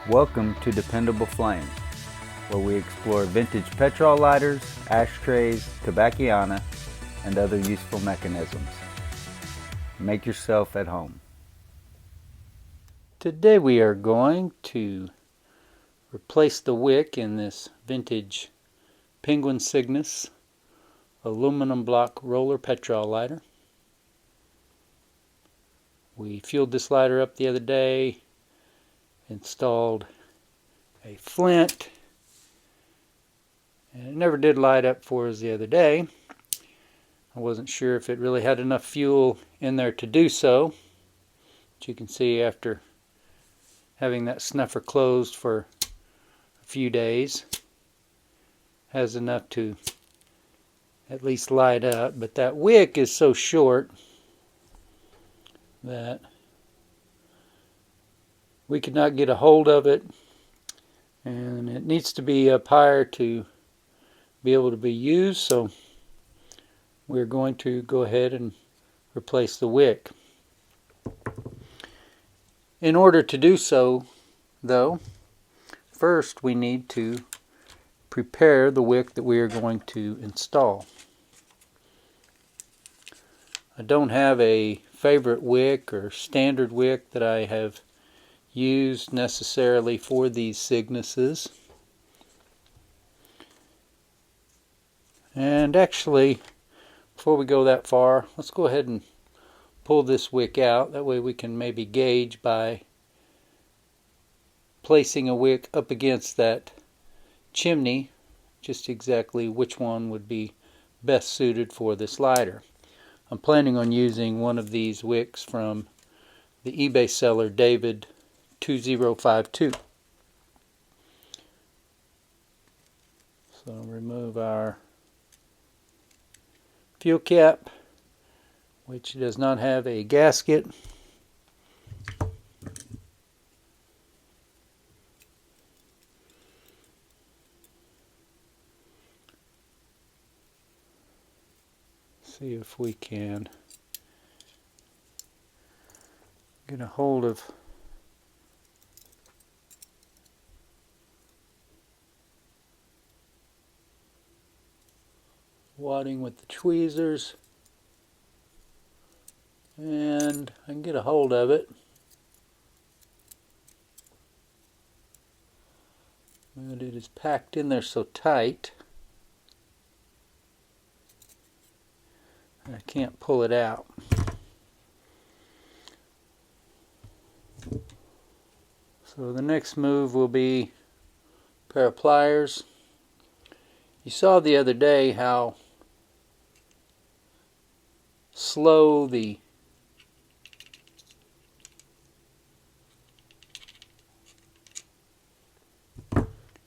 Welcome to Dependable Flame, where we explore vintage petrol lighters, ashtrays, tobacconiana, and other useful mechanisms. Make yourself at home. Today we are going to replace the wick in this vintage Penguin Cygnus aluminum block roller petrol lighter. We fueled this lighter up the other day, installed a flint, and it never did light up for us the other day. I wasn't sure if it really had enough fuel in there to do so. But you can see after having that snuffer closed for a few days, has enough to at least light up. But that wick is so short that we could not get a hold of it, and it needs to be up higher to be able to be used, so we're going to go ahead and replace the wick. In order to do so, though, first we need to prepare the wick that we are going to install. I don't have a favorite wick or standard wick that I have used necessarily for these Cygnuses. And actually, before we go that far, let's go ahead and pull this wick out. That way we can maybe gauge by placing a wick up against that chimney just exactly which one would be best suited for this lighter. I'm planning on using one of these wicks from the eBay seller David 2052. So remove our fuel cap, which does not have a gasket. See if we can get a hold of wadding with the tweezers, and I can get a hold of it. But it is packed in there so tight I can't pull it out. So the next move will be a pair of pliers. You saw the other day how slow the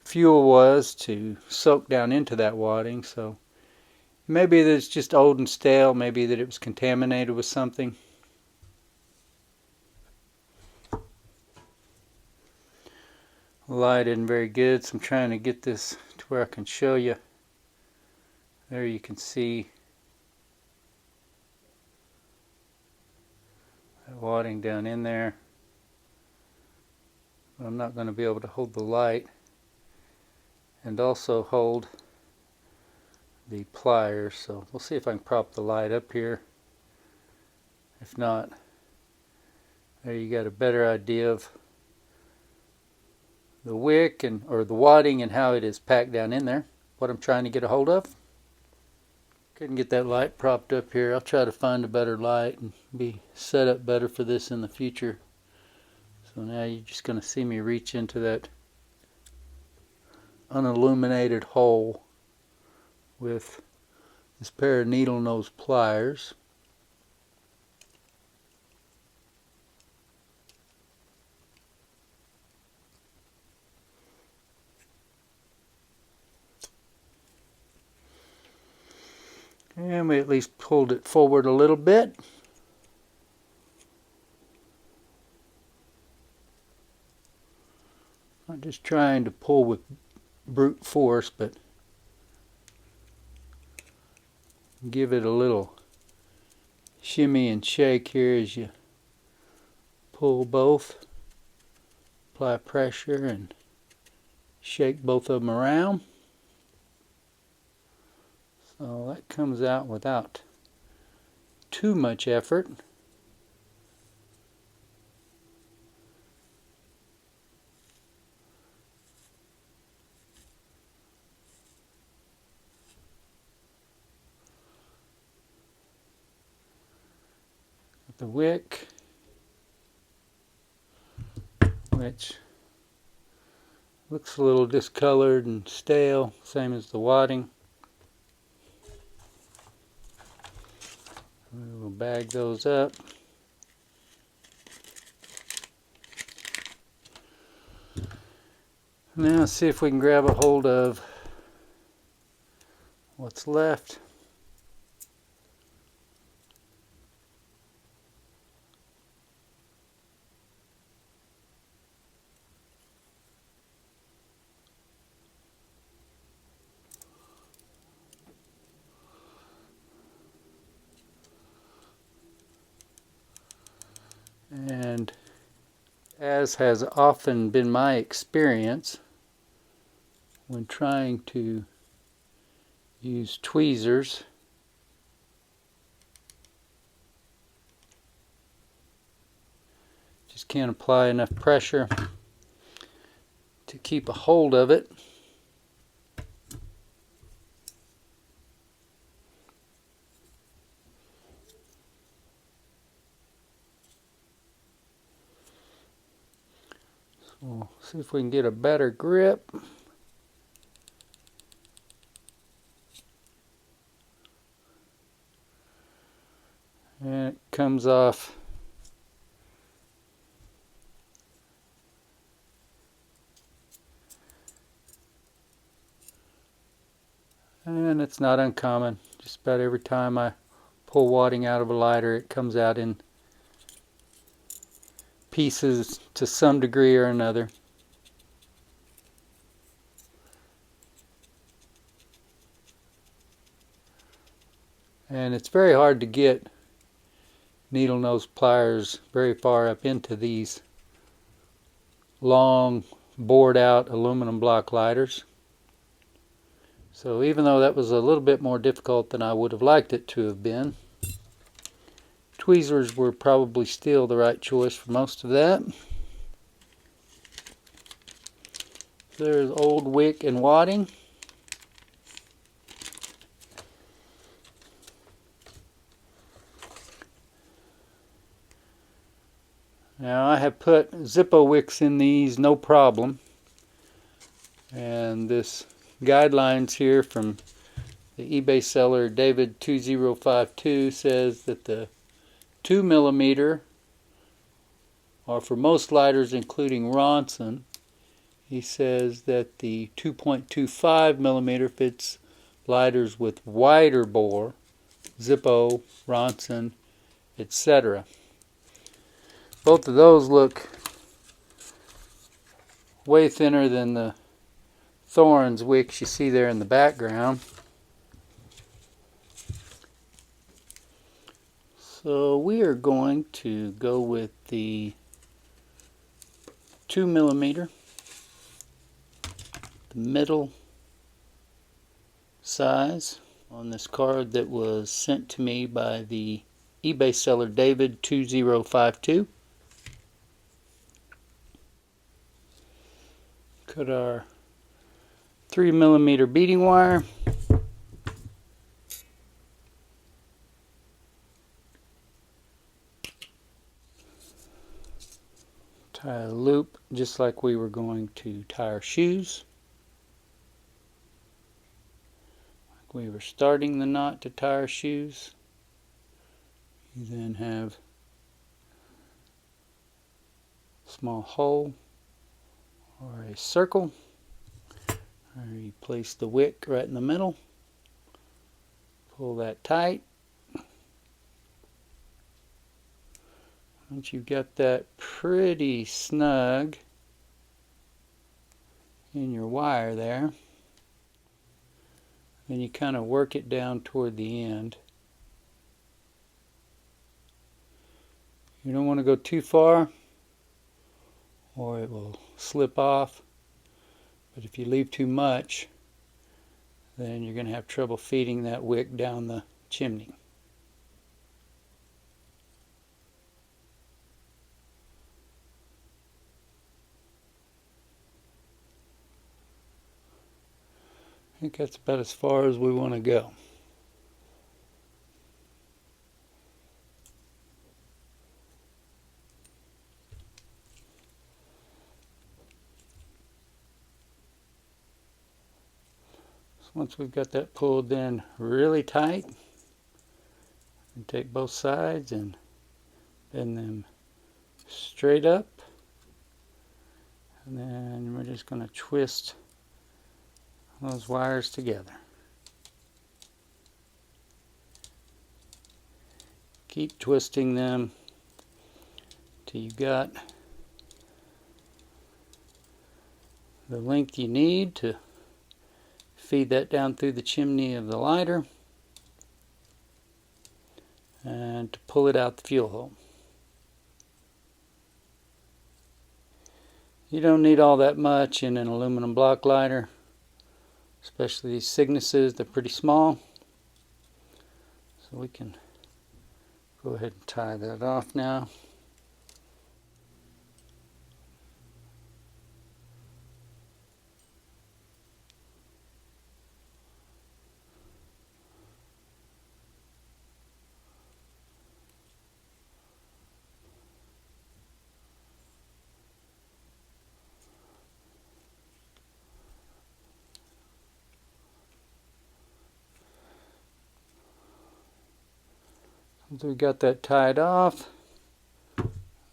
fuel was to soak down into that wadding, so maybe that it's just old and stale, maybe that it was contaminated with something. The light isn't very good, so I'm trying to get this to where I can show you. There you can see that wadding down in there. I'm not going to be able to hold the light and also hold the pliers, so we'll see if I can prop the light up here. If not, there you got a better idea of the wick or the wadding and how it is packed down in there, what I'm trying to get a hold of. Couldn't get that light propped up here. I'll try to find a better light and be set up better for this in the future. So now you're just going to see me reach into that unilluminated hole with this pair of needle nose pliers. And we at least pulled it forward a little bit. Not just trying to pull with brute force, but give it a little shimmy and shake here as you pull both apply pressure and shake both of them around. So that comes out without too much effort. The wick, which looks a little discolored and stale, same as the wadding. We will bag those up. Now let's see if we can grab a hold of what's left. And as has often been my experience when trying to use tweezers, just can't apply enough pressure to keep a hold of it. We'll see if we can get a better grip. And it comes off and it's not uncommon. Just about every time I pull wadding out of a lighter, it comes out in pieces to some degree or another. And it's very hard to get needle nose pliers very far up into these long bored out aluminum block lighters. So even though that was a little bit more difficult than I would have liked it to have been, tweezers were probably still the right choice for most of that. There's old Wick and Wadding. Now I have put Zippo wicks in these no problem, and this guidelines here from the eBay seller David 2052 says that the 2mm are for most lighters including Ronson. He says that the 2.25mm fits lighters with wider bore, Zippo, Ronson, etc. Both of those look way thinner than the Thorns wicks you see there in the background. So we are going to go with the 2mm, the middle size, on this card that was sent to me by the eBay seller David 2052. Cut our 3mm beading wire. Tie a loop just like we were going to tie our shoes. Like we were starting the knot to tie our shoes. You then have a small hole or a circle. You place the wick right in the middle. Pull that tight. Once you've got that pretty snug in your wire there, then you kind of work it down toward the end. You don't want to go too far or it will slip off. But if you leave too much, then you're going to have trouble feeding that wick down the chimney. I think that's about as far as we want to go. So once we've got that pulled in really tight, we take both sides and bend them straight up, and then we're just going to twist those wires together. Keep twisting them till you got the length you need to feed that down through the chimney of the lighter and to pull it out the fuel hole. You don't need all that much in an aluminum block lighter, especially these Cygnuses. They're pretty small. So we can go ahead and tie that off now. Once we got that tied off,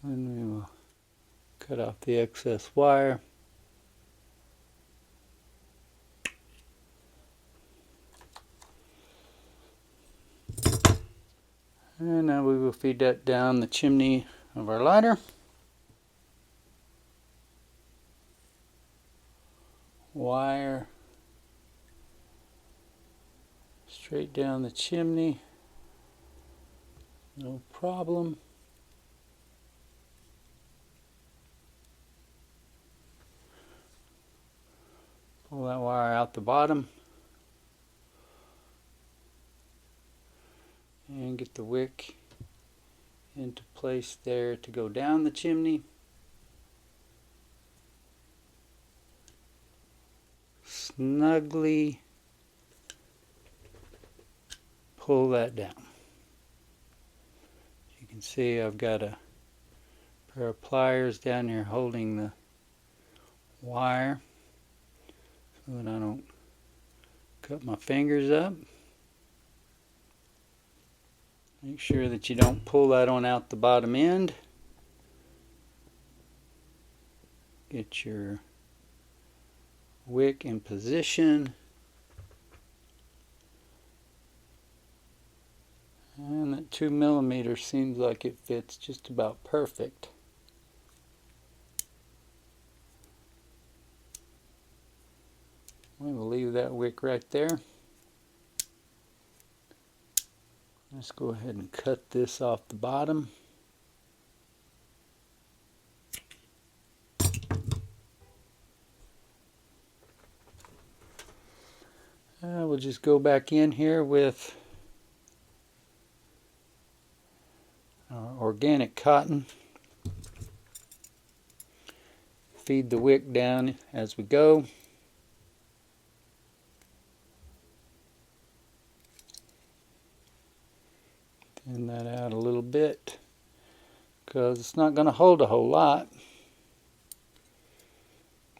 then we will cut off the excess wire. And now we will feed that down the chimney of our lighter. Wire straight down the chimney. No problem. Pull that wire out the bottom and get the wick into place there to go down the chimney. Snugly pull that down. You can see I've got a pair of pliers down here holding the wire so that I don't cut my fingers up. Make sure that you don't pull that on out the bottom end. Get your wick in position. And that 2mm seems like it fits just about perfect. We will leave that wick right there. Let's go ahead and cut this off the bottom. We'll just go back in here with organic cotton. Feed the wick down as we go. Thin that out a little bit because it's not going to hold a whole lot.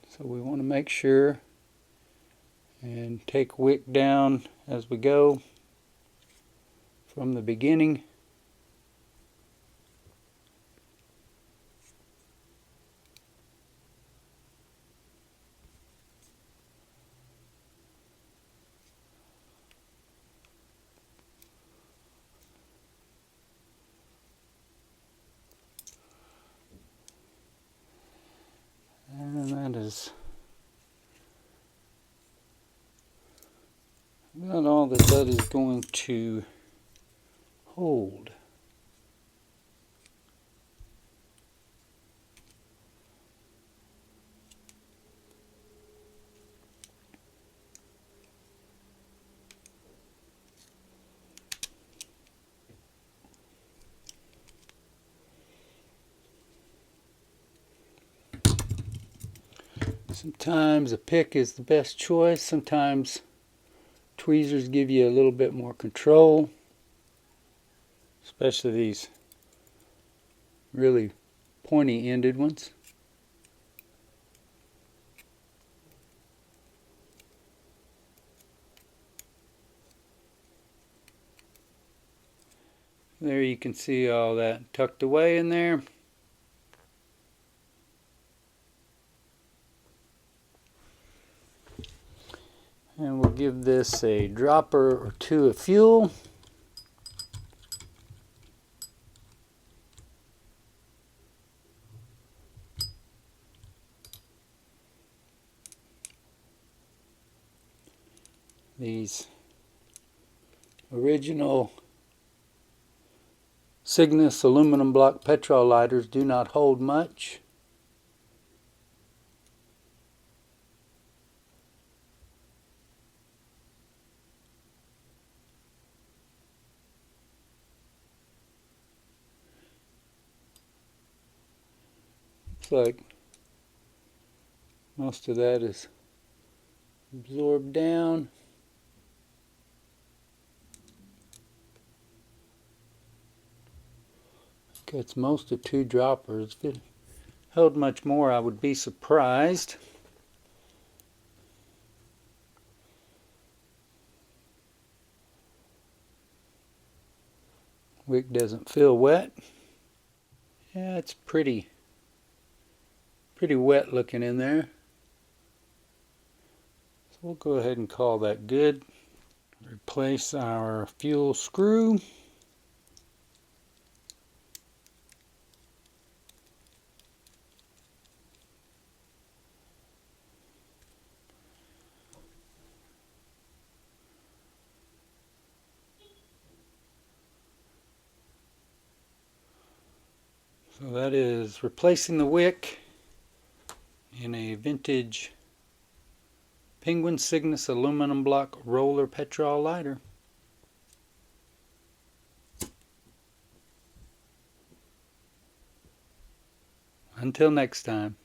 So we want to make sure and take wick down as we go from the beginning. And that is about all that is going to hold. Sometimes a pick is the best choice. Sometimes tweezers give you a little bit more control, especially these really pointy-ended ones. There you can see all that tucked away in there. And we'll give this a dropper or two of fuel. These original Cygnus aluminum block petrol lighters do not hold much. Looks like most of that is absorbed down. It's most of 2 droppers. If it held much more, I would be surprised. Wick doesn't feel wet. Yeah, it's pretty wet looking in there. So we'll go ahead and call that good. Replace our fuel screw. So that is replacing the wick in a vintage Penguin Cygnus aluminum block roller petrol lighter. Until next time.